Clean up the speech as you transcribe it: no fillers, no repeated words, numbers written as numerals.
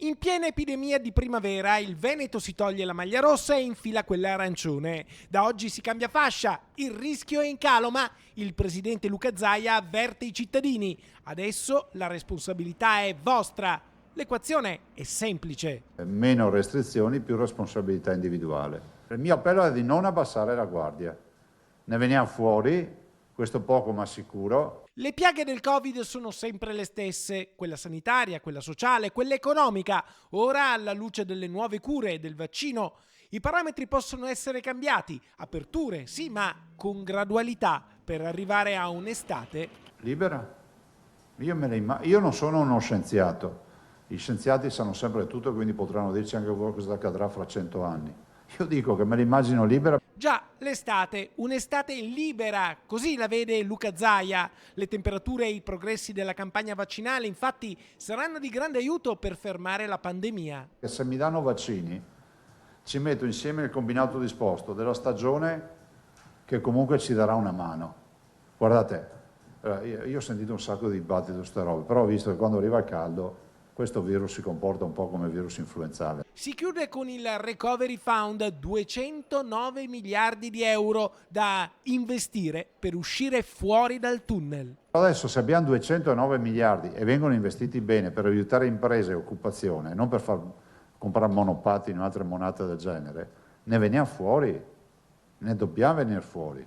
In piena epidemia di primavera, il Veneto si toglie la maglia rossa e infila quella arancione. Da oggi si cambia fascia, il rischio è in calo, ma il presidente Luca Zaia avverte i cittadini. Adesso la responsabilità è vostra. L'equazione è semplice. Meno restrizioni, più responsabilità individuale. Il mio appello è di non abbassare la guardia. Ne veniamo fuori, questo poco ma sicuro. Le piaghe del Covid sono sempre le stesse, quella sanitaria, quella sociale, quella economica. Ora, alla luce delle nuove cure e del vaccino, i parametri possono essere cambiati. Aperture, sì, ma con gradualità, per arrivare a un'estate Libera? Io non sono uno scienziato. Gli scienziati sanno sempre tutto, quindi potranno dirci anche cosa accadrà fra 100 anni. Io dico che me l'immagino libera. Già, l'estate, un'estate libera, così la vede Luca Zaia. Le temperature e i progressi della campagna vaccinale infatti saranno di grande aiuto per fermare la pandemia. E se mi danno vaccini, ci metto insieme il combinato disposto della stagione che comunque ci darà una mano. Guardate, io ho sentito un sacco di dibattiti su queste robe, però ho visto che quando arriva il caldo questo virus si comporta un po' come virus influenzale. Si chiude con il Recovery Fund, 209 miliardi di euro da investire per uscire fuori dal tunnel. Adesso se abbiamo 209 miliardi e vengono investiti bene per aiutare imprese e occupazione, non per far comprare monopattini o altre monate del genere, ne veniamo fuori, ne dobbiamo venire fuori.